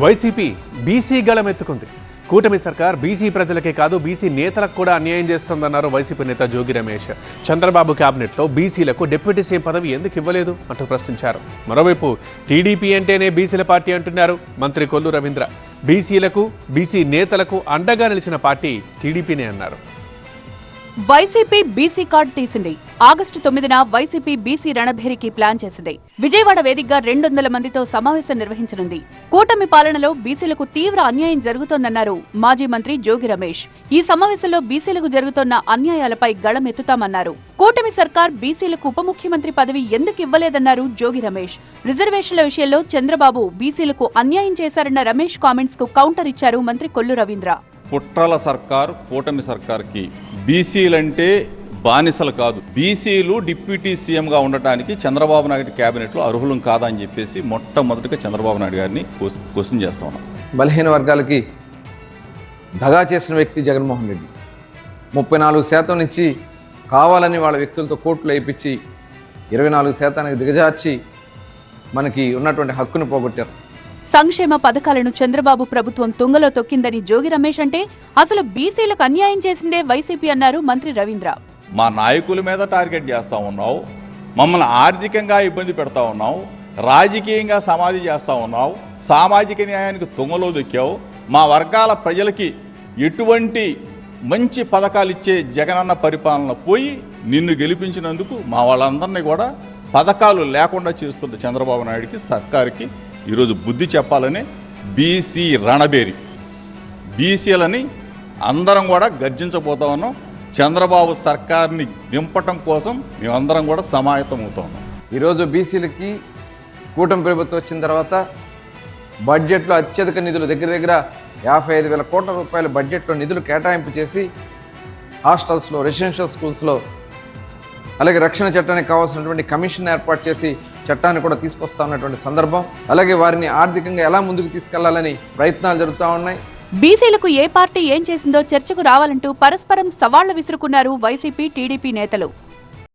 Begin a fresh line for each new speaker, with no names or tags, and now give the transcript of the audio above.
YCP BC గళమెత్తుకుంది. కూటమి సర్కార్ BC ప్రజలకే కాదు బీసీ నేతలకు కూడా అన్యాయం చేస్తోందన్నారు వైసీపీ నేత జోగి రమేష్. చంద్రబాబు కేబినెట్లో బీసీలకు డిప్యూటీ సీఎం పదవి ఎందుకు ఇవ్వలేదు అంటూ ప్రశ్నించారు. మరోవైపు టీడీపీ అంటేనే బీసీల పార్టీ అంటున్నారు మంత్రి కొల్లు రవీంద్ర. బీసీలకు బీసీ నేతలకు అండగా నిలిచిన పార్టీ టీడీపీనే అన్నారు.
వైసీపీ బీసీ కార్డు తీసింది. ఆగస్టు 9న వైసీపీ బీసీ రణభేరికి ప్లాన్ చేసింది. విజయవాడ వేదికగా 200 మందితో సమావేశం నిర్వహించనుంది. కూటమి పాలనలో బీసీలకు తీవ్ర అన్యాయం జరుగుతోందన్నారు మాజీ మంత్రి జోగి రమేష్. ఈ సమావేశంలో బీసీలకు జరుగుతోన్న అన్యాయాలపై గళమెత్తుతామన్నారు. కూటమి సర్కార్ బీసీలకు ఉప ముఖ్యమంత్రి పదవి ఎందుకు ఇవ్వలేదన్నారు జోగి రమేష్. రిజర్వేషన్ల విషయంలో చంద్రబాబు బీసీలకు అన్యాయం చేశారన్న రమేష్ కామెంట్స్ కు కౌంటర్ ఇచ్చారు మంత్రి కొల్లు రవీంద్ర.
కుట్రల సర్కార్, కూటమి సర్కార్కి బీసీలంటే బానిసలు కాదు, బీసీలు డిప్యూటీ సీఎంగా ఉండటానికి చంద్రబాబు నాయుడు క్యాబినెట్లో అర్హులం కాదా అని చెప్పేసి మొట్టమొదటిగా చంద్రబాబు నాయుడు గారిని క్వశ్చన్ చేస్తా ఉన్నాం.
బలహీన వర్గాలకి దగా చేసిన వ్యక్తి జగన్మోహన్ రెడ్డి. 34% నుంచి కావాలని వాళ్ళ వ్యక్తులతో కోర్టులు వేయించి 24% దిగజార్చి మనకి ఉన్నటువంటి హక్కును పోగొట్టారు.
సంక్షేమ పథకాలను చంద్రబాబు ప్రభుత్వం తుంగలో తొక్కిందని జోగి రమేష్ అంటే అసలు బీసీలకు అన్యాయం చేసిందే వైసీపీ అన్నారు మంత్రి రవీంద్ర.
మా నాయకుల మీద టార్గెట్ చేస్తూ ఉన్నావు, మమ్మల్ని ఆర్థికంగా ఇబ్బంది పెడతా ఉన్నావు, రాజకీయంగా సమాధి చేస్తూ ఉన్నావు, సామాజిక న్యాయానికి తుంగలో దొక్కావు. మా వర్గాల ప్రజలకి ఎటువంటి మంచి పథకాలు ఇచ్చే జగనన్న పరిపాలన పోయి నిన్ను గెలిపించినందుకు మా వాళ్ళందరినీ కూడా పథకాలు లేకుండా చేస్తున్న చంద్రబాబు నాయుడికి సర్కారుకి ఈరోజు బుద్ధి చెప్పాలని బీసీ రణబేరి, బీసీలని అందరం కూడా గర్జించబోతా ఉన్నాం. చంద్రబాబు సర్కార్ని దింపటం కోసం మేమందరం కూడా సమాయత్తం అవుతా ఉన్నాం.
ఈరోజు బీసీలకి కూటమి ప్రభుత్వం వచ్చిన తర్వాత బడ్జెట్లో అత్యధిక నిధులు దగ్గర 55,000 కోట్ల రూపాయల బడ్జెట్లో నిధులు కేటాయింపు చేసి హాస్టల్స్లో, రెసిడెన్షియల్ స్కూల్స్లో, అలాగే రక్షణ చట్టానికి కావాల్సినటువంటి కమిషన్ ఏర్పాటు చేసి చట్టాన్ని కూడా తీసుకొస్తా ఉన్నటువంటి సందర్భం. అలాగే వారిని ఆర్థికంగా ఎలా ముందుకు తీసుకెళ్లాలని ప్రయత్నాలు జరుగుతూ ఉన్నాయి.
బీసీలకు ఏ పార్టీ ఏం చేసిందో చర్చకు రావాలంటూ పరస్పరం సవాళ్లు విసురుకున్నారు వైసీపీ, టీడీపీ నేతలు.